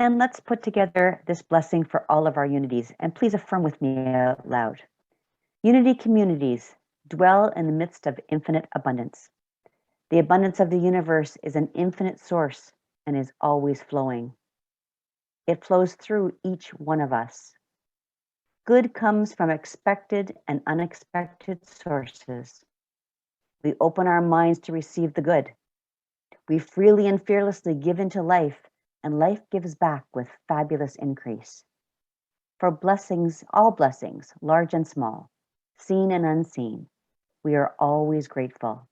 And let's put together this blessing for all of our unities. And please affirm with me out loud. Unity communities dwell in the midst of infinite abundance. The abundance of the universe is an infinite source and is always flowing. It flows through each one of us. Good comes from expected and unexpected sources. We open our minds to receive the good. We freely and fearlessly give into life, and life gives back with fabulous increase. For blessings, all blessings, large and small, seen and unseen, we are always grateful.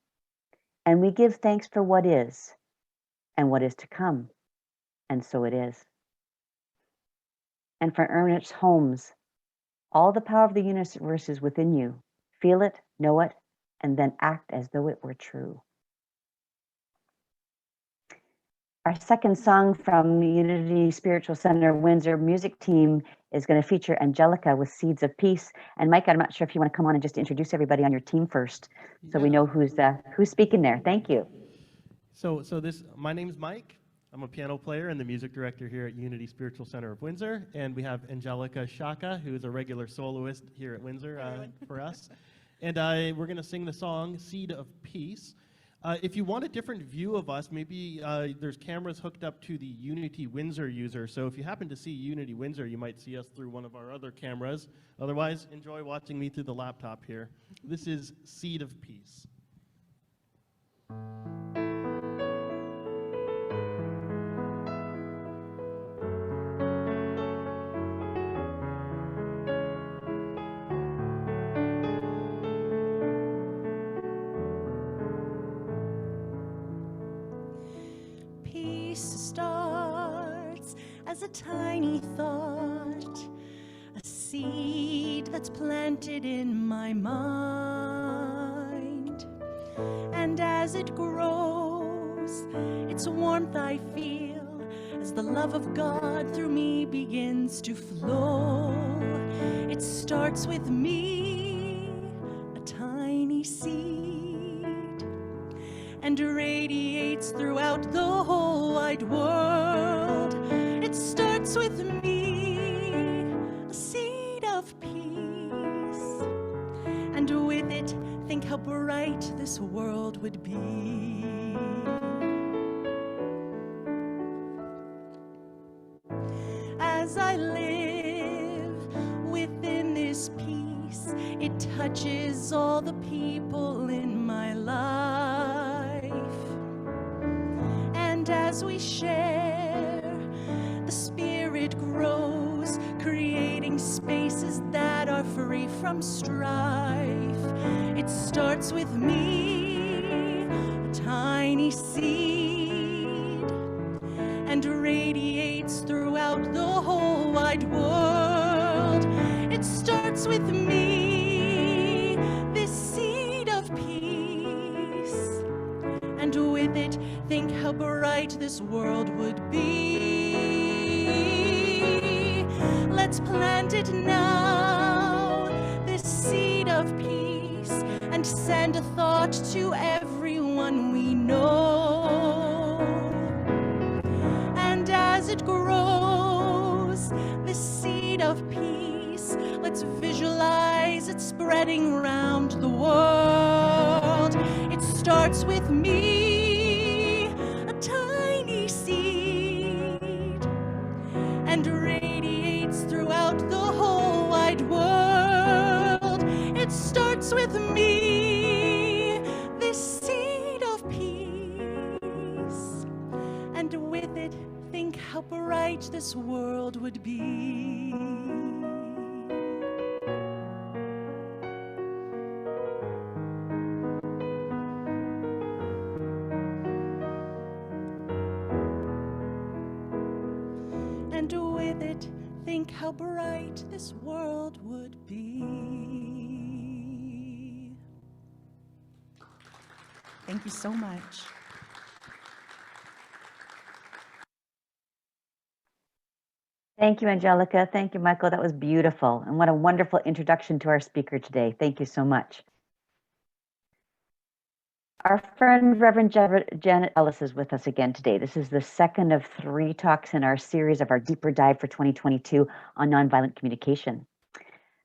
And we give thanks for what is and what is to come, and so it is. And for earnest homes, all the power of the universe is within you. Feel it, know it, and then act as though it were true. Our second song from the Unity Spiritual Center Windsor music team is going to feature Angelica with Seeds of Peace. And Mike, I'm not sure if you want to come on and just introduce everybody on your team first, so we know who's speaking there. Thank you. My name is Mike. I'm a piano player and the music director here at Unity Spiritual Center of Windsor. And we have Angelica Shaka, who is a regular soloist here at Windsor for us. And we're going to sing the song Seed of Peace. If you want a different view of us, maybe there's cameras hooked up to the Unity Windsor user. So if you happen to see Unity Windsor, you might see us through one of our other cameras. Otherwise, enjoy watching me through the laptop here. This is Seed of Peace. Starts as a tiny thought, a seed that's planted in my mind. And as it grows, its warmth I feel as the love of God through me begins to flow. It starts with me, a tiny seed, and radiates throughout the whole wide world. It starts with me, a seed of peace, and with it, think how bright this world would be. As I live within this peace, it touches all the people in my life. And as we share, the Spirit grows, creating spaces that are free from strife. It starts with me, a tiny seed, and radiates throughout the whole wide world. It starts with me, this seed of peace, and with it, think how bright this world would be. Let's plant it now, this seed of peace, and send a thought to everyone we know. And as it grows, this seed of peace, let's visualize it spreading around the world. It starts with me, a tiny seed, and radiates throughout the whole wide world. It starts with me, this seed of peace, and with it, think how bright this world would be. And with it, think how bright this world would be. Thank you so much. Thank you, Angelica. Thank you, Michael. That was beautiful. And what a wonderful introduction to our speaker today. Thank you so much. Our friend Reverend Janet Ellis is with us again today. This is the second of 3 talks in our series of our deeper dive for 2022 on nonviolent communication.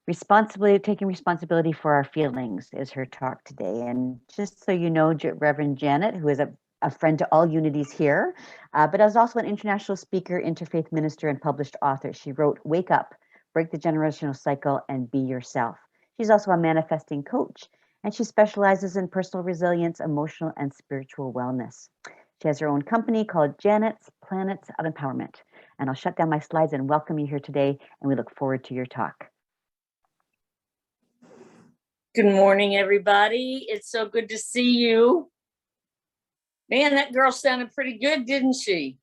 Taking responsibility for our feelings is her talk today. And just so you know, Reverend Janet, who is a friend to all unities here, but is also an international speaker, interfaith minister, and published author. She wrote Wake Up, Break the Generational Cycle, and Be Yourself. She's also a manifesting coach, and she specializes in personal resilience, emotional, and spiritual wellness. She has her own company called Janet's Planets of Empowerment. And I'll shut down my slides and welcome you here today, and we look forward to your talk. Good morning, everybody. It's so good to see you. Man, that girl sounded pretty good, didn't she?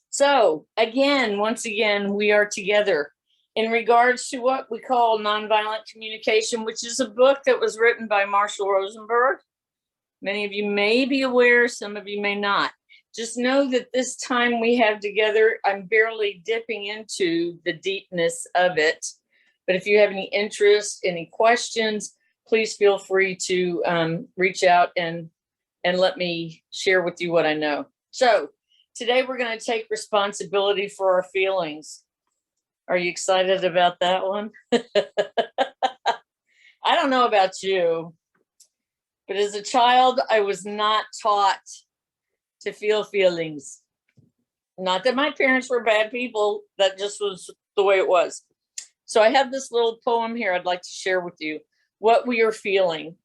So, once again, we are together in regards to what we call nonviolent communication, which is a book that was written by Marshall Rosenberg. Many of you may be aware, some of you may not. Just know that this time we have together, I'm barely dipping into the deepness of it. But if you have any interest, any questions, please feel free to reach out and let me share with you what I know. So today we're going to take responsibility for our feelings. Are you excited about that one? I don't know about you, but as a child, I was not taught to feel feelings. Not that my parents were bad people, that just was the way it was. So I have this little poem here I'd like to share with you. What we are feeling.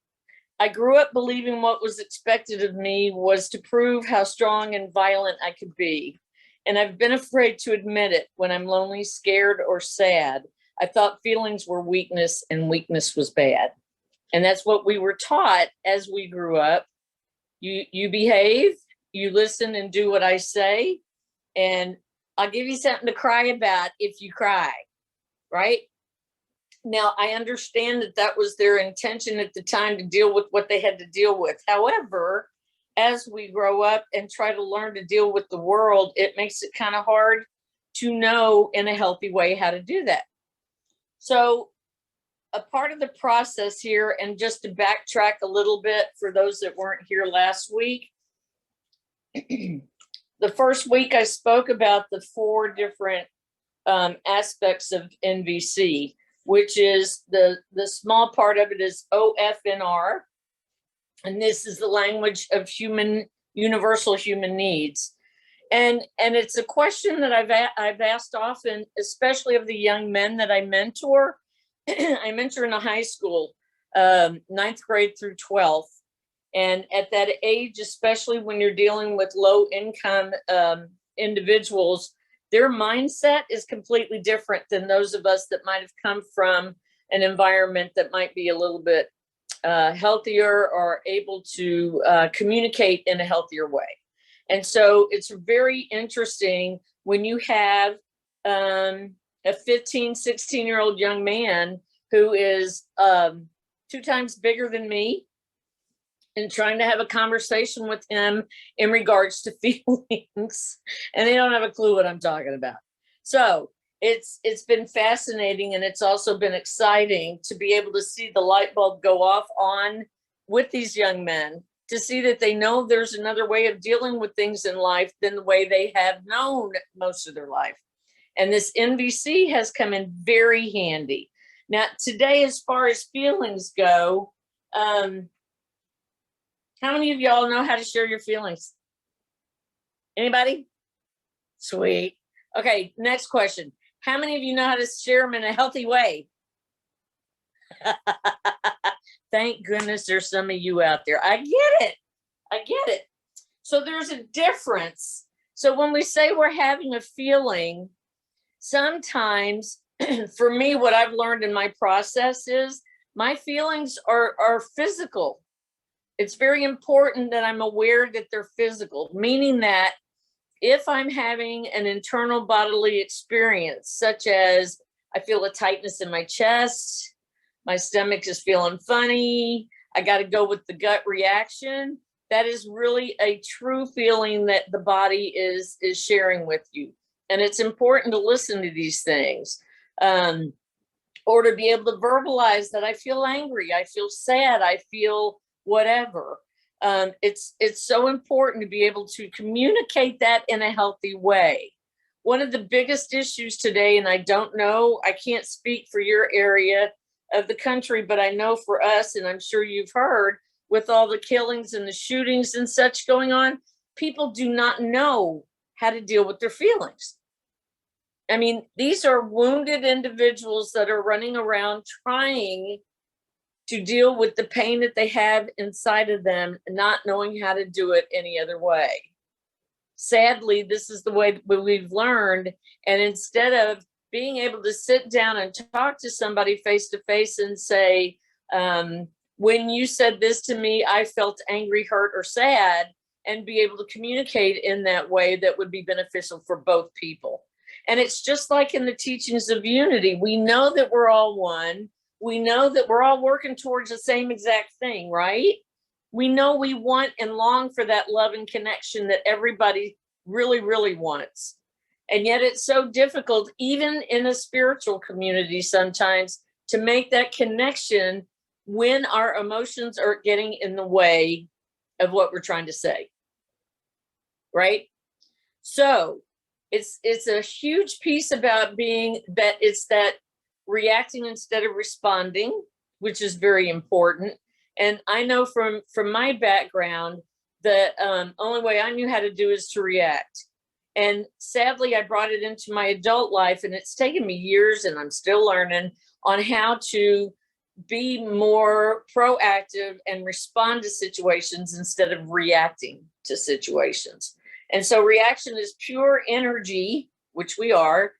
I grew up believing what was expected of me was to prove how strong and violent I could be. And I've been afraid to admit it when I'm lonely, scared, or sad. I thought feelings were weakness and weakness was bad. And that's what we were taught as we grew up. You behave, you listen and do what I say, and I'll give you something to cry about if you cry, right? Now, I understand that that was their intention at the time to deal with what they had to deal with. However, as we grow up and try to learn to deal with the world, it makes it kind of hard to know in a healthy way how to do that. So a part of the process here, and just to backtrack a little bit for those that weren't here last week, the first week I spoke about the 4 different aspects of NVC, which is the small part of it is OFNR. And this is the language of universal human needs. And it's a question that I've asked often, especially of the young men that I mentor. I mentor in a high school, 9th grade through 12th. And at that age, especially when you're dealing with low income individuals, their mindset is completely different than those of us that might have come from an environment that might be a little bit healthier or able to communicate in a healthier way. And so it's very interesting when you have a 15, 16-year-old young man who is 2 times bigger than me, and trying to have a conversation with him in regards to feelings, and they don't have a clue what I'm talking about. So it's been fascinating, and it's also been exciting to be able to see the light bulb go off on with these young men, to see that they know there's another way of dealing with things in life than the way they have known most of their life. And this NVC has come in very handy. Now, today, as far as feelings go, how many of y'all know how to share your feelings? Anybody? Sweet. Okay, next question. How many of you know how to share them in a healthy way? Thank goodness there's some of you out there. I get it. So there's a difference. So when we say we're having a feeling, sometimes for me, what I've learned in my process is my feelings are physical. It's very important that I'm aware that they're physical, meaning that if I'm having an internal bodily experience, such as I feel a tightness in my chest, my stomach is feeling funny, I got to go with the gut reaction, that is really a true feeling that the body is sharing with you. And it's important to listen to these things. or to be able to verbalize that I feel angry, I feel sad, I feel whatever. It's so important to be able to communicate that in a healthy way. One of the biggest issues today, and I don't know, I can't speak for your area of the country, but I know for us, and I'm sure you've heard, with all the killings and the shootings and such going on, people do not know how to deal with their feelings. I mean, these are wounded individuals that are running around trying to deal with the pain that they have inside of them, not knowing how to do it any other way. Sadly, this is the way we've learned. And instead of being able to sit down and talk to somebody face to face and say, when you said this to me, I felt angry, hurt, or sad, and be able to communicate in that way that would be beneficial for both people. And it's just like in the teachings of unity. We know that we're all one. We know that we're all working towards the same exact thing, right? We know we want and long for that love and connection that everybody really, really wants. And yet it's so difficult, even in a spiritual community sometimes, to make that connection when our emotions are getting in the way of what we're trying to say, right? So it's a huge piece about being that it's that reacting instead of responding, which is very important. And I know from my background, the only way I knew how to do is to react. And sadly, I brought it into my adult life, and it's taken me years, and I'm still learning on how to be more proactive and respond to situations instead of reacting to situations. And so reaction is pure energy, which we are,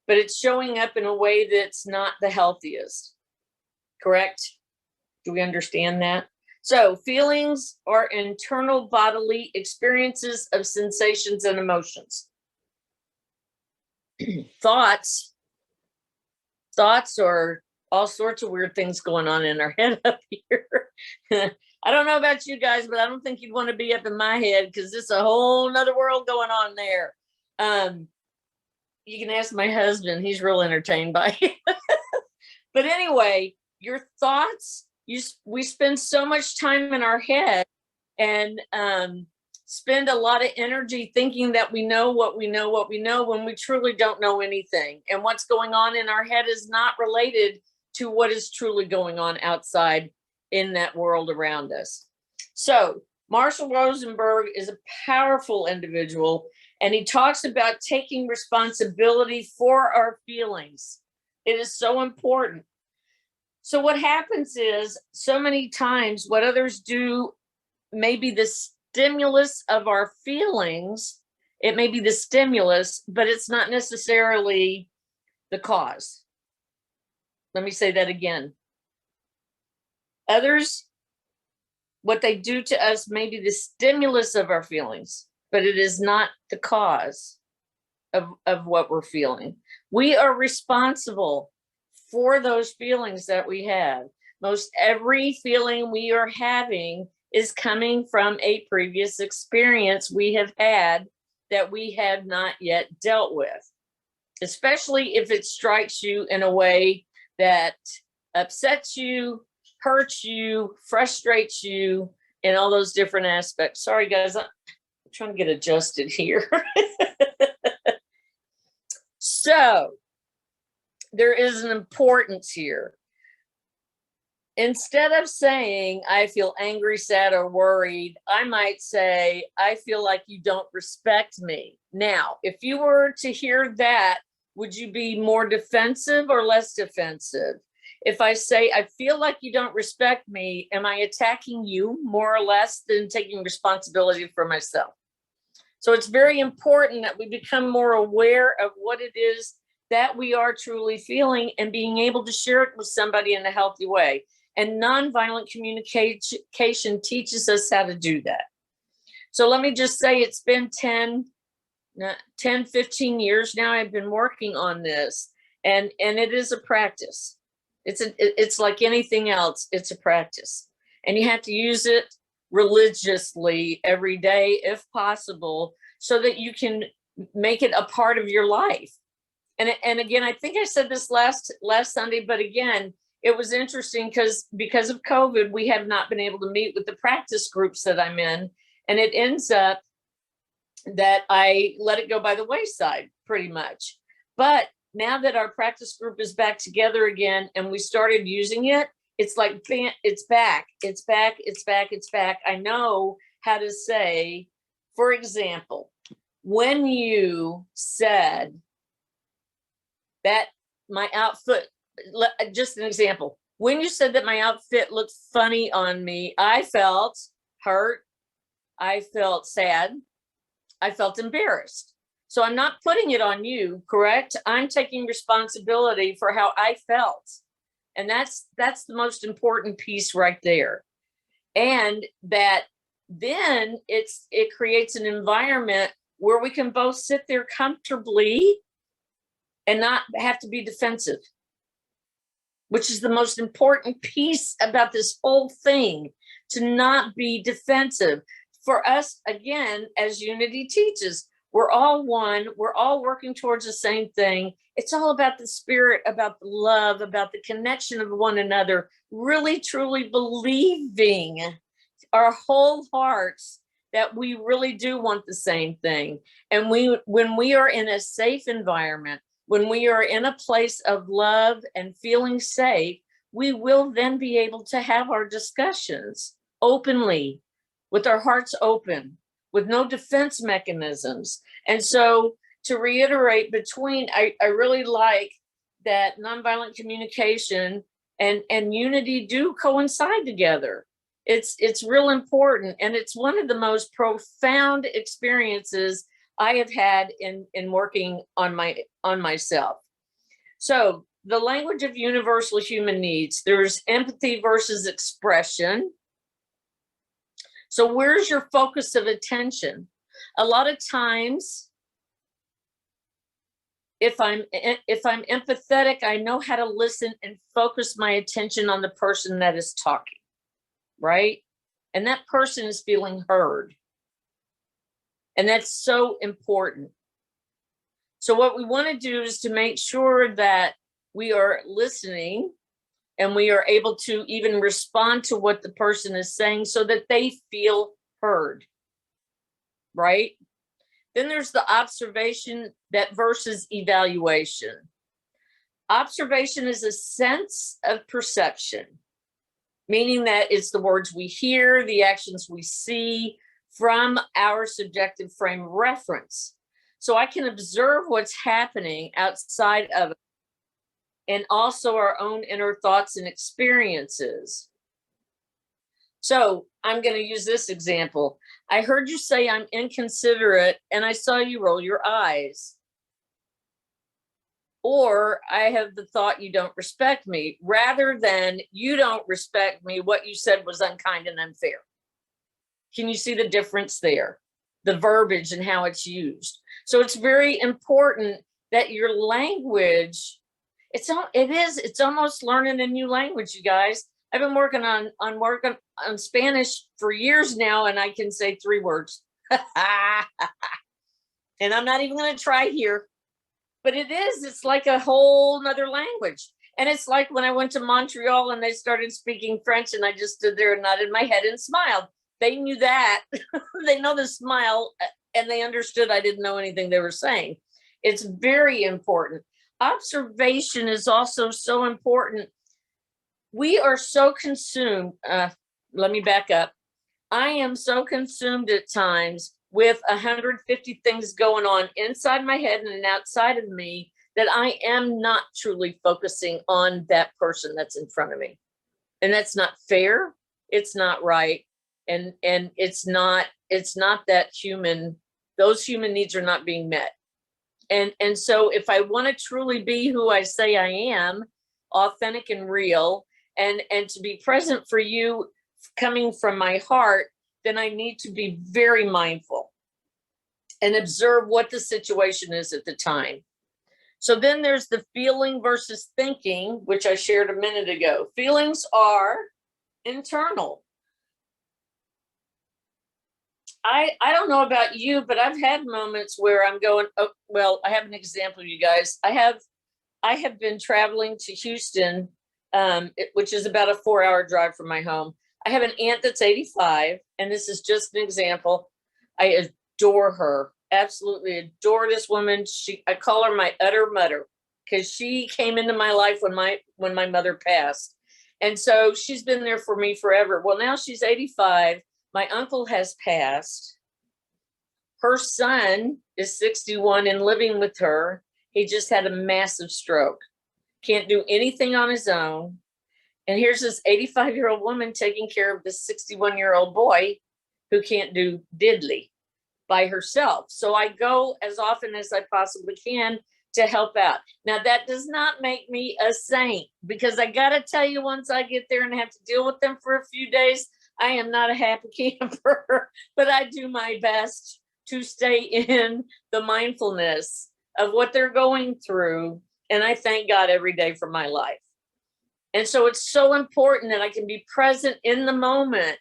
but it's showing up in a way that's not the healthiest. Correct? Do we understand that? So feelings are internal bodily experiences of sensations and emotions. Thoughts are all sorts of weird things going on in our head up here. I don't know about you guys, but I don't think you'd want to be up in my head, because there's a whole nother world going on there. You can ask my husband. He's real entertained by it. But anyway, your thoughts, we spend so much time in our head and spend a lot of energy thinking that we know what we know when we truly don't know anything. And what's going on in our head is not related to what is truly going on outside in that world around us. So Marshall Rosenberg is a powerful individual, and he talks about taking responsibility for our feelings. It is so important. So what happens is, so many times what others do may be the stimulus of our feelings. It may be the stimulus, but it's not necessarily the cause. Let me say that again. Others, what they do to us may be the stimulus of our feelings, but it is not the cause of what we're feeling. We are responsible for those feelings that we have. Most every feeling we are having is coming from a previous experience we have had that we have not yet dealt with, especially if it strikes you in a way that upsets you, hurts you, frustrates you, in all those different aspects. Sorry, guys, I'm trying to get adjusted here. So there is an importance here. Instead of saying, I feel angry, sad, or worried, I might say, I feel like you don't respect me. Now, if you were to hear that, would you be more defensive or less defensive? If I say, I feel like you don't respect me, am I attacking you more or less than taking responsibility for myself? So it's very important that we become more aware of what it is that we are truly feeling and being able to share it with somebody in a healthy way. And nonviolent communication teaches us how to do that. So let me just say, it's been 10, 15 years now I've been working on this, and it is a practice. It's like anything else, it's a practice. And you have to use it religiously every day, if possible, so that you can make it a part of your life. And again, I think I said this last Sunday, but again, it was interesting because of COVID, we have not been able to meet with the practice groups that I'm in. And it ends up that I let it go by the wayside pretty much. But now that our practice group is back together again and we started using it, it's like, it's back, it's back, it's back, it's back. I know how to say, for example, when you said that my outfit, just an example, when you said that my outfit looked funny on me, I felt hurt, I felt sad, I felt embarrassed. So I'm not putting it on you, correct? I'm taking responsibility for how I felt. And that's the most important piece right there. And that then it creates an environment where we can both sit there comfortably and not have to be defensive, which is the most important piece about this whole thing, to not be defensive. For us, again, as Unity teaches, we're all one, we're all working towards the same thing. It's all about the spirit, about the love, about the connection of one another, really, truly believing our whole hearts that we really do want the same thing. And when we are in a safe environment, when we are in a place of love and feeling safe, we will then be able to have our discussions openly, with our hearts open, with no defense mechanisms. And so to reiterate, I really like that nonviolent communication and unity do coincide together. It's real important. And it's one of the most profound experiences I have had in working on myself. So the language of universal human needs, there's empathy versus expression. So where's your focus of attention? A lot of times, if I'm empathetic, I know how to listen and focus my attention on the person that is talking, right? And that person is feeling heard. And that's so important. So what we want to do is to make sure that we are listening and we are able to even respond to what the person is saying so that they feel heard, right? Then there's the observation that versus evaluation. Observation is a sense of perception, meaning that it's the words we hear, the actions we see from our subjective frame of reference. So I can observe what's happening outside of it, and also our own inner thoughts and experiences. So I'm going to use this example. I heard you say I'm inconsiderate, and I saw you roll your eyes. Or I have the thought you don't respect me, rather than you don't respect me, what you said was unkind and unfair. Can you see the difference there? The verbiage and how it's used. So it's very important that your language, it's almost learning a new language, you guys. I've been working on Spanish for years now, and I can say 3 words. And I'm not even going to try here, but it's like a whole nother language. And it's like when I went to Montreal and they started speaking French, and I just stood there and nodded my head and smiled. They knew that. They know the smile, and they understood I didn't know anything they were saying. It's very important. Observation is also so important. We are so consumed. Let me back up. I am so consumed at times with 150 things going on inside my head and outside of me that I am not truly focusing on that person that's in front of me. And that's not fair. It's not right. And it's not that those human needs are not being met. And so if I want to truly be who I say I am, authentic and real, and to be present for you coming from my heart, then I need to be very mindful and observe what the situation is at the time. So then there's the feeling versus thinking, which I shared a minute ago. Feelings are internal. I don't know about you, but I've had moments where I'm going, oh, well, I have an example, you guys. I have been traveling to Houston, which is about a 4-hour drive from my home. I have an aunt that's 85, and this is just an example. I adore her, absolutely adore this woman. I call her my utter mother, because she came into my life when my mother passed. And so she's been there for me forever. Well, now she's 85. My uncle has passed. Her son is 61 and living with her. He just had a massive stroke. Can't do anything on his own. And here's this 85-year-old woman taking care of this 61-year-old boy who can't do diddly by herself. So I go as often as I possibly can to help out. Now, that does not make me a saint, because I got to tell you, once I get there and have to deal with them for a few days, I am not a happy camper, but I do my best to stay in the mindfulness of what they're going through. And I thank God every day for my life. And so it's so important that I can be present in the moment,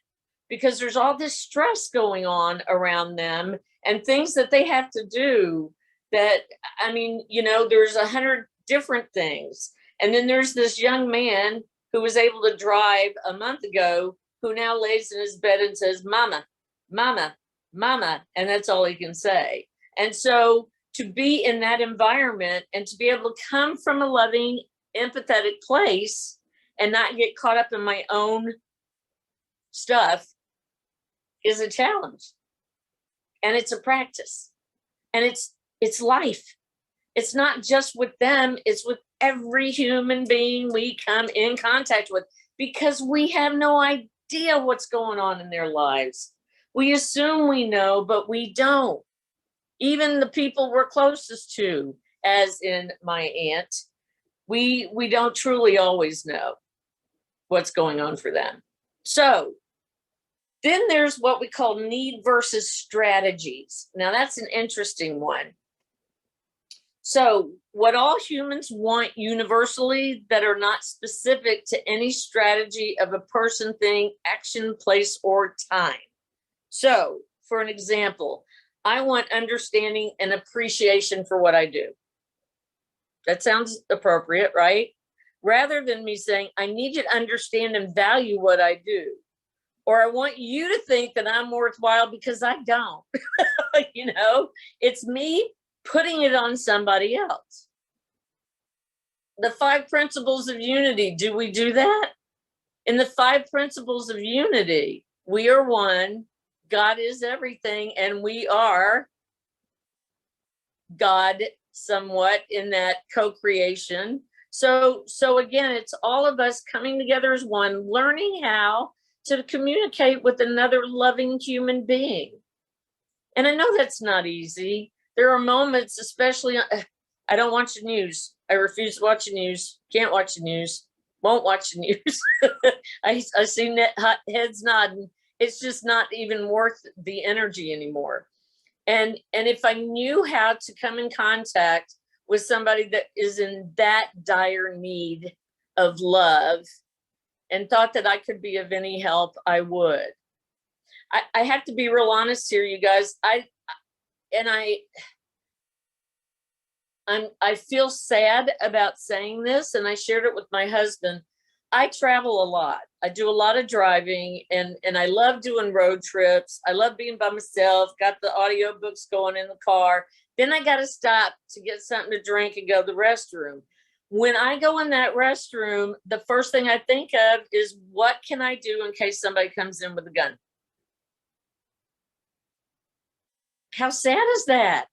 because there's all this stress going on around them and things that they have to do that, I mean, you know, there's 100 different things. And then there's this young man who was able to drive a month ago, who now lays in his bed and says, "Mama, mama, mama," and that's all he can say. And so to be in that environment and to be able to come from a loving, empathetic place and not get caught up in my own stuff is a challenge. And it's a practice. And it's life. It's not just with them, it's with every human being we come in contact with, because we have no idea what's going on in their lives. We assume we know, but we don't. Even the people we're closest to, as in my aunt, we don't truly always know what's going on for them. So then there's what we call need versus strategies. Now that's an interesting one. So what all humans want universally that are not specific to any strategy of a person, thing, action, place, or time. So for an example, I want understanding and appreciation for what I do. That sounds appropriate, right? Rather than me saying, I need you to understand and value what I do. Or I want you to think that I'm worthwhile, because I don't. You know, it's me putting it on somebody else. The 5 principles of unity, do we do that? In the 5 principles of unity, we are one, God is everything, and we are God somewhat in that co-creation. So again, it's all of us coming together as one, learning how to communicate with another loving human being. And I know that's not easy. There are moments, especially, I don't watch the news. I refuse to watch the news. Can't watch the news. Won't watch the news. I see heads nodding. It's just not even worth the energy anymore. And if I knew how to come in contact with somebody that is in that dire need of love and thought that I could be of any help, I would. I have to be real honest here, you guys. I feel sad about saying this, and I shared it with my husband. I travel a lot. I do a lot of driving, and I love doing road trips. I love being by myself, got the audiobooks going in the car. Then I got to stop to get something to drink and go to the restroom. When I go in that restroom, the first thing I think of is, what can I do in case somebody comes in with a gun? How sad is that?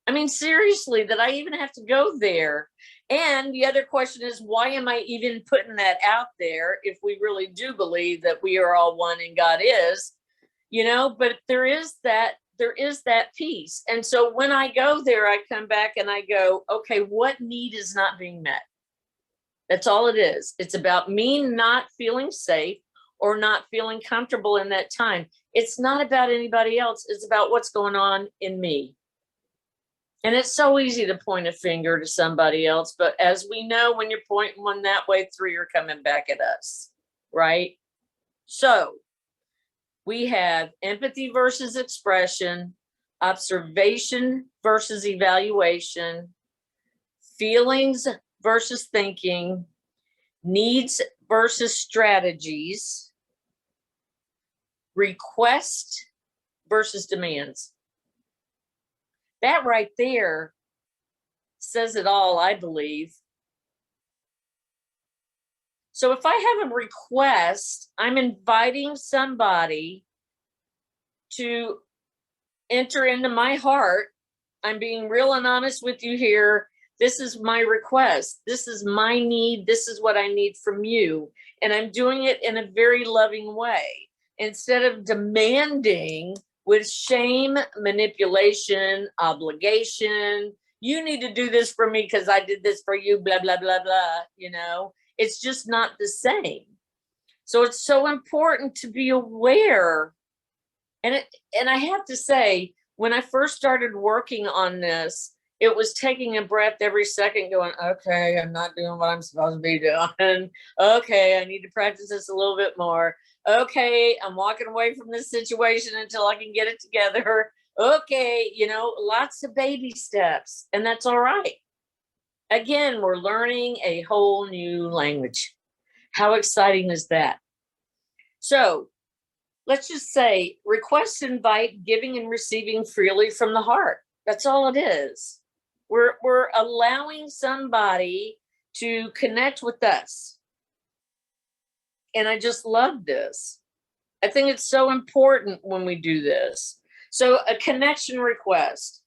I mean, seriously, that I even have to go there. And the other question is, why am I even putting that out there if we really do believe that we are all one and God is, you know? But there is that piece. And so when I go there, I come back and I go, okay, what need is not being met? That's all it is. It's about me not feeling safe or not feeling comfortable in that time. It's not about anybody else. It's about what's going on in me. And it's so easy to point a finger to somebody else. But as we know, when you're pointing one that way, 3 are coming back at us, right? So we have empathy versus expression, observation versus evaluation, feelings versus thinking, needs versus strategies, request versus demands. That right there says it all, I believe. So if I have a request, I'm inviting somebody to enter into my heart. I'm being real and honest with you here. This is my request. This is my need. This is what I need from you. And I'm doing it in a very loving way. Instead of demanding with shame, manipulation, obligation, you need to do this for me because I did this for you, blah, blah, blah, blah, you know. It's just not the same. So it's so important to be aware. And I have to say, when I first started working on this, it was taking a breath every second going, okay, I'm not doing what I'm supposed to be doing. Okay, I need to practice this a little bit more. Okay, I'm walking away from this situation until I can get it together. Okay, you know, lots of baby steps, and that's all right. Again, we're learning a whole new language. How exciting is that? So let's just say requests invite giving and receiving freely from the heart. That's all it is. We're allowing somebody to connect with us. And I just love this. I think it's so important when we do this. So a connection request.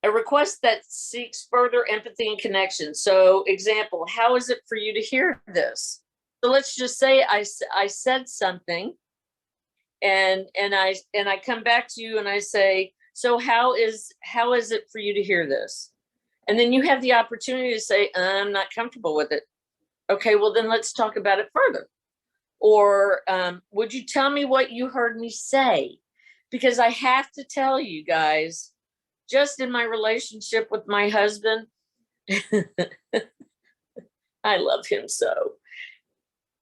A request that seeks further empathy and connection. So example, how is it for you to hear this? So let's just say I said something and I come back to you and I say, so how is it for you to hear this? And then you have the opportunity to say, I'm not comfortable with it. Okay, well then let's talk about it further. Or would you tell me what you heard me say? Because I have to tell you guys, just in my relationship with my husband, I love him so.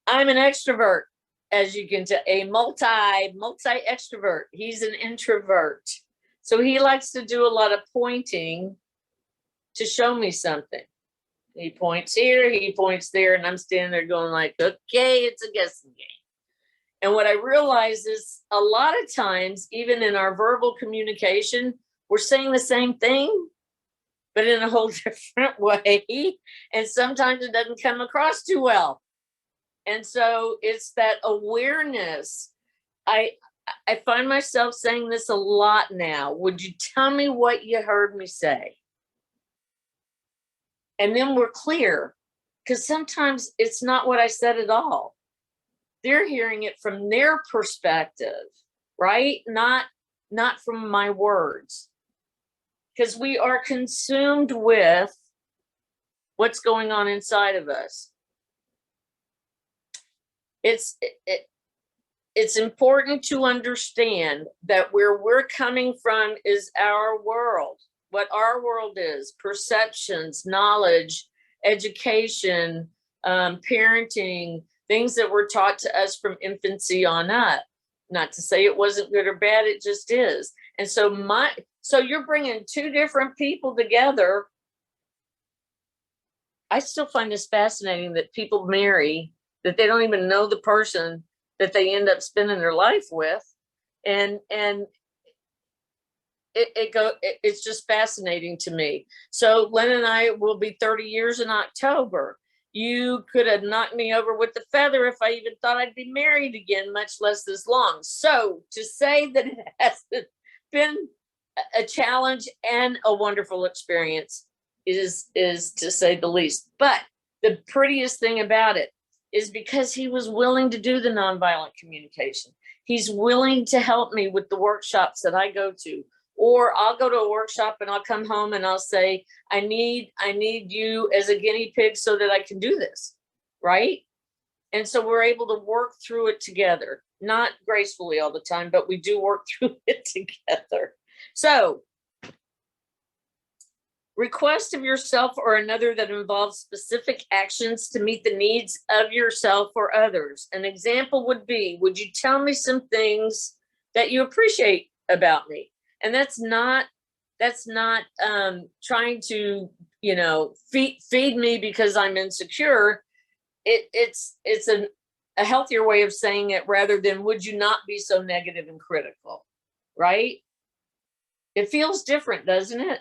I'm an extrovert, as you can tell, a multi extrovert. He's an introvert. So he likes to do a lot of pointing to show me something. He points here, he points there, and I'm standing there going like, okay, it's a guessing game. And what I realize is a lot of times, even in our verbal communication, we're saying the same thing, but in a whole different way. And sometimes it doesn't come across too well. And so it's that awareness. I find myself saying this a lot now. Would you tell me what you heard me say? And then we're clear, because sometimes it's not what I said at all. They're hearing it from their perspective, right? Not from my words. Because we are consumed with what's going on inside of us. It's important to understand that where we're coming from is our world. What our world is, perceptions, knowledge, education, parenting, things that were taught to us from infancy on up. Not to say it wasn't good or bad, it just is. And so you're bringing two different people together. I still find this fascinating that people marry, that they don't even know the person that they end up spending their life with. And it's just fascinating to me. So Len and I will be 30 years in October. You could have knocked me over with the feather if I even thought I'd be married again, much less this long. So to say that it hasn't been a challenge and a wonderful experience is to say the least. But the prettiest thing about it is because he was willing to do the nonviolent communication. He's willing to help me with the workshops that I go to. Or I'll go to a workshop and I'll come home and I'll say, I need you as a guinea pig so that I can do this, right? And so we're able to work through it together, not gracefully all the time, but we do work through it together. So Request of yourself or another that involves specific actions to meet the needs of yourself or others. An example would be, would you tell me some things that you appreciate about me? And that's not trying to, you know, feed me because I'm insecure. It's a healthier way of saying it, rather than would you not be so negative and critical, right? It feels different, doesn't it?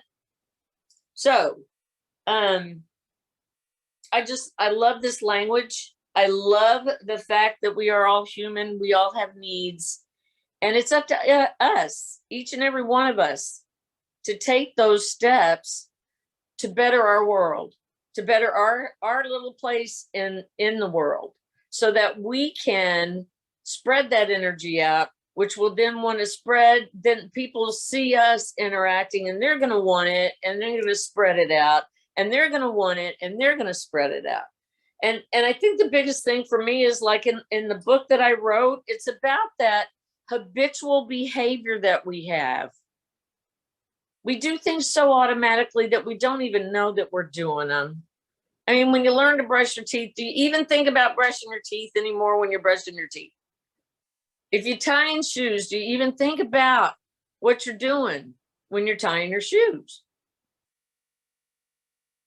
So, I love this language. I love the fact that we are all human. We all have needs, and it's up to us, each and every one of us, to take those steps to better our world, to better our little place in the world, so that we can spread that energy out, which will then want to spread. Then people see us interacting and they're going to want it, and they're going to spread it out, and they're going to want it, and they're going to spread it out. And I think the biggest thing for me is, like in the book that I wrote, it's about that habitual behavior that we have. We do things so automatically that we don't even know that we're doing them. I mean, when you learn to brush your teeth, do you even think about brushing your teeth anymore when you're brushing your teeth? If you're tying shoes, do you even think about what you're doing when you're tying your shoes?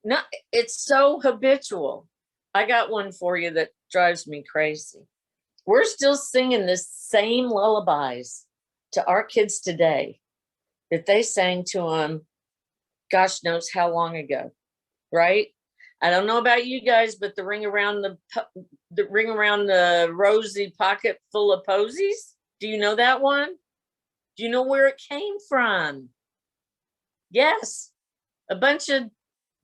No, it's so habitual. I got one for you that drives me crazy. We're still singing the same lullabies to our kids today that they sang to them, gosh knows how long ago, right? I don't know about you guys, but the ring around the rosy pocket full of posies. Do you know that one? Do you know where it came from? Yes, a bunch of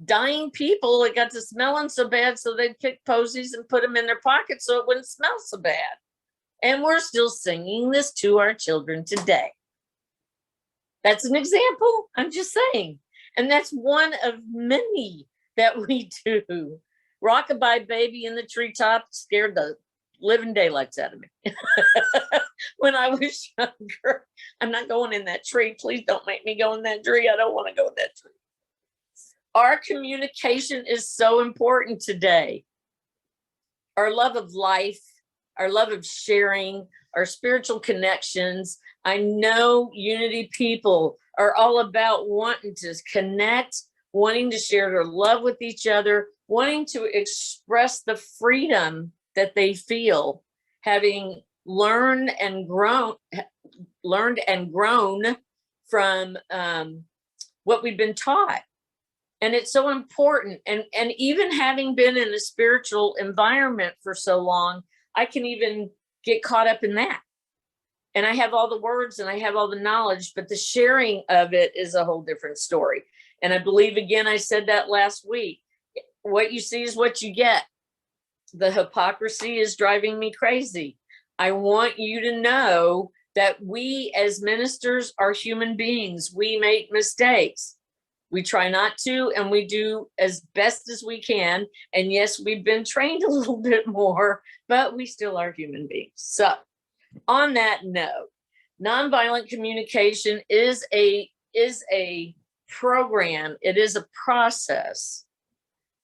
dying people that got to smelling so bad, so they'd pick posies and put them in their pockets so it wouldn't smell so bad. And we're still singing this to our children today. That's an example. I'm just saying. And that's one of many that we do. Rockabye Baby in the Treetop scared the living daylights out of me when I was younger. I'm not going in that tree. Please don't make me go in that tree. I don't want to go in that tree. Our communication is so important today. Our love of life, our love of sharing, our spiritual connections. I know Unity people are all about wanting to connect, wanting to share their love with each other, wanting to express the freedom that they feel, having learned and grown from what we've been taught. And it's so important. And even having been in a spiritual environment for so long, I can even get caught up in that. And I have all the words and I have all the knowledge, but the sharing of it is a whole different story. And I believe, again, I said that last week, what you see is what you get. The hypocrisy is driving me crazy. I want you to know that we as ministers are human beings. We make mistakes. We try not to, and we do as best as we can. And yes, we've been trained a little bit more, but we still are human beings. So on that note, nonviolent communication is a program. It is a process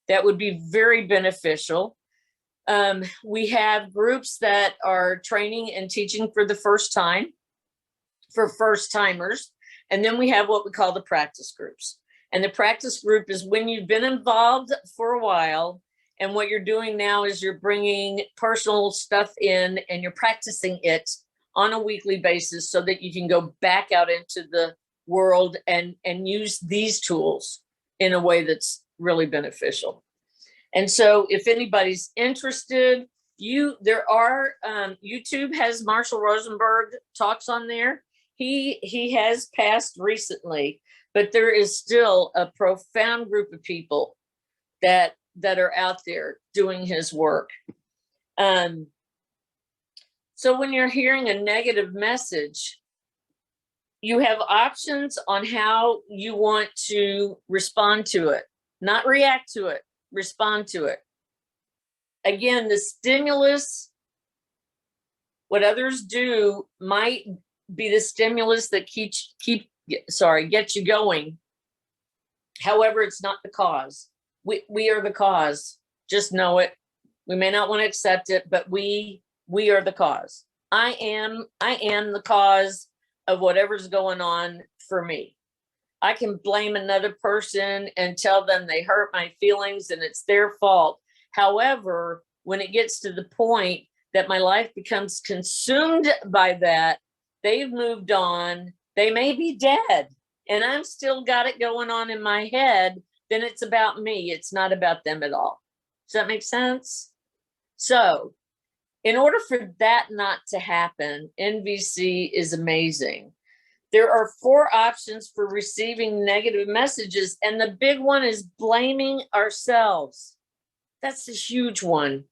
that would be very beneficial. We have groups that are training and teaching for the first time, for first timers. And then we have what we call the practice groups. And the practice group is when you've been involved for a while, and what you're doing now is you're bringing personal stuff in and you're practicing it on a weekly basis so that you can go back out into the world and use these tools in a way that's really beneficial. And so if anybody's interested, YouTube has Marshall Rosenberg talks on there. He has passed recently, but there is still a profound group of people that are out there doing his work. So when you're hearing a negative message, you have options on how you want to respond to it, not react to it, respond to it. Again, the stimulus, what others do might be the stimulus that gets you going. However, it's not the cause. We are the cause. Just know it. We may not want to accept it, but we are the cause. I am the cause of whatever's going on for me. I can blame another person and tell them they hurt my feelings and it's their fault. However, when it gets to the point that my life becomes consumed by that, they've moved on, they may be dead, and I'm still got it going on in my head, then it's about me. It's not about them at all. Does that make sense? So in order for that not to happen, NVC is amazing. There are 4 options for receiving negative messages, and the big one is blaming ourselves. That's a huge one.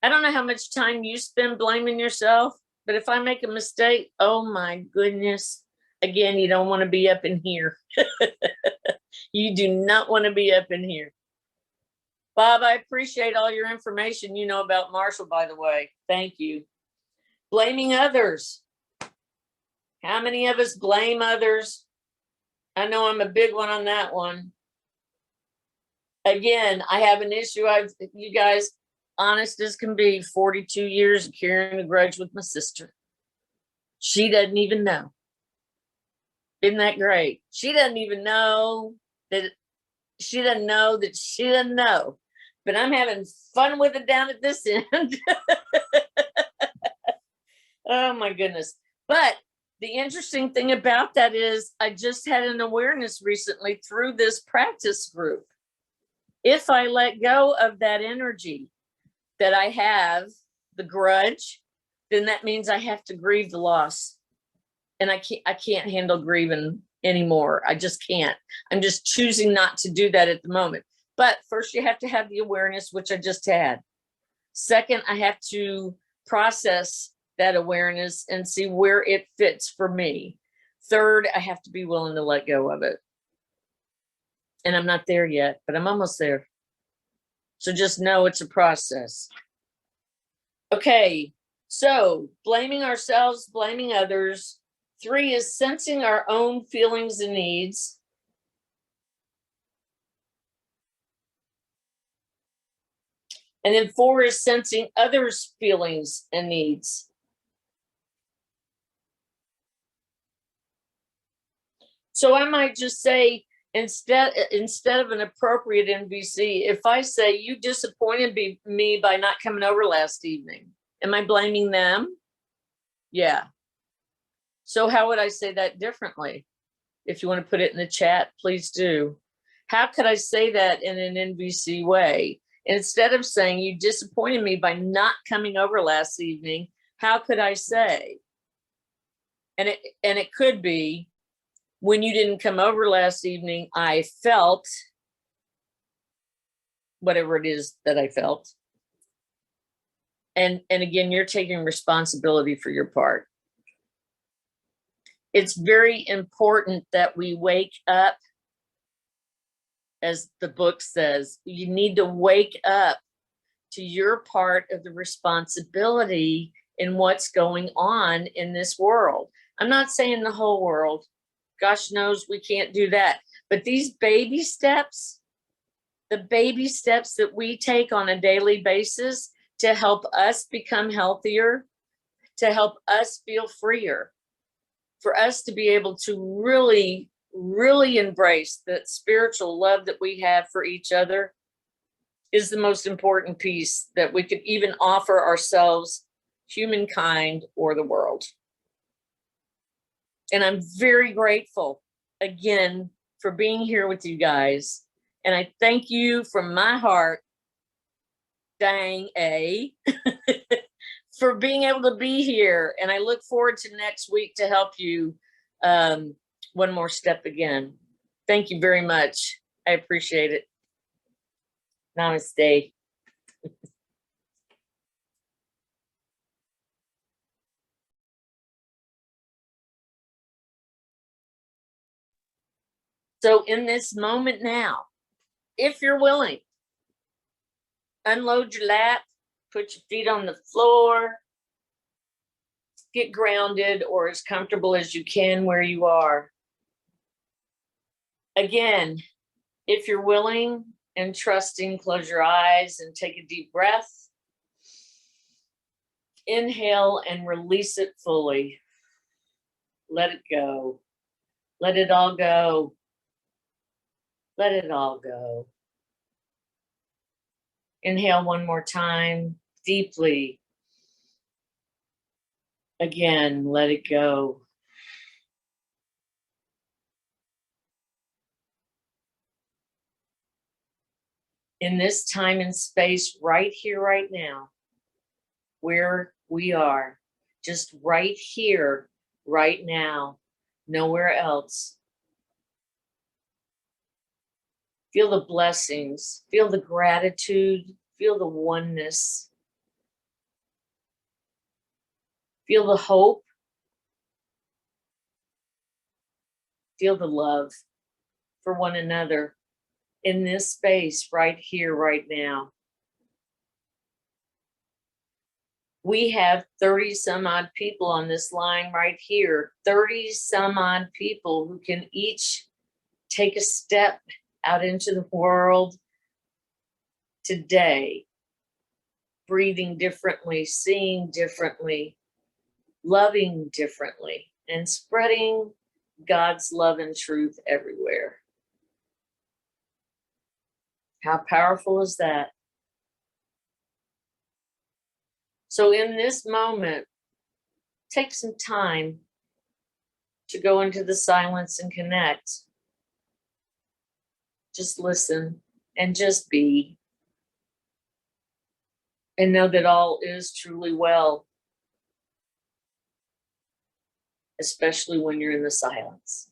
I don't know how much time you spend blaming yourself, but if I make a mistake, oh my goodness, again, you don't want to be up in here. You do not want to be up in here. Bob, I appreciate all your information you know about Marshall, by the way. Thank you. Blaming others. How many of us blame others? I know I'm a big one on that one. Again, I have an issue. You guys, honest as can be, 42 years of carrying a grudge with my sister. She doesn't even know. Isn't that great? She doesn't even know that she doesn't know that she doesn't know. But I'm having fun with it down at this end. Oh my goodness. But the interesting thing about that is I just had an awareness recently through this practice group. If I let go of that energy that I have, the grudge, then that means I have to grieve the loss. And I can't handle grieving anymore. I just can't. I'm just choosing not to do that at the moment. But first you have to have the awareness, which I just had. Second, I have to process that awareness and see where it fits for me. Third, I have to be willing to let go of it. And I'm not there yet, but I'm almost there. So just know it's a process. Okay, so blaming ourselves, blaming others. 3 is sensing our own feelings and needs. And then 4 is sensing others' feelings and needs. So I might just say, instead of an appropriate NVC, if I say, you disappointed me by not coming over last evening, am I blaming them? Yeah. So how would I say that differently? If you want to put it in the chat, please do. How could I say that in an NVC way? Instead of saying, you disappointed me by not coming over last evening, how could I say? And it could be, when you didn't come over last evening, I felt whatever it is that I felt. And again, you're taking responsibility for your part. It's very important that we wake up. As the book says, you need to wake up to your part of the responsibility in what's going on in this world. I'm not saying the whole world. Gosh knows we can't do that. But these baby steps, the baby steps that we take on a daily basis to help us become healthier, to help us feel freer, for us to be able to really, really embrace that spiritual love that we have for each other is the most important piece that we could even offer ourselves, humankind, or the world. And I'm very grateful, again, for being here with you guys. And I thank you from my heart, dang A, for being able to be here. And I look forward to next week to help you one more step again. Thank you very much. I appreciate it. Namaste. So in this moment now, if you're willing, unload your lap, put your feet on the floor, get grounded or as comfortable as you can where you are. Again, if you're willing and trusting, close your eyes and take a deep breath. Inhale and release it fully. Let it go. Let it all go. Let it all go. Inhale one more time, deeply. Again, let it go. In this time and space, right here, right now, where we are, just right here, right now, nowhere else. Feel the blessings, feel the gratitude, feel the oneness, feel the hope, feel the love for one another in this space right here, right now. We have 30 some odd people on this line right here, 30 some odd people who can each take a step out into the world today, breathing differently, seeing differently, loving differently, and spreading God's love and truth everywhere. How powerful is that? So in this moment, take some time to go into the silence and connect. Just listen and just be. And know that all is truly well, especially when you're in the silence.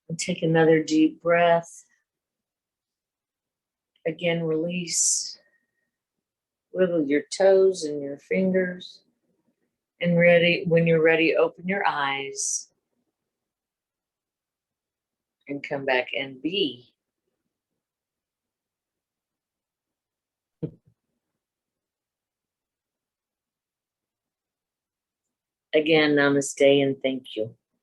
And take another deep breath. Again, release. Wiggle your toes and your fingers. And when you're ready, open your eyes. And come back and be. Again, namaste and thank you.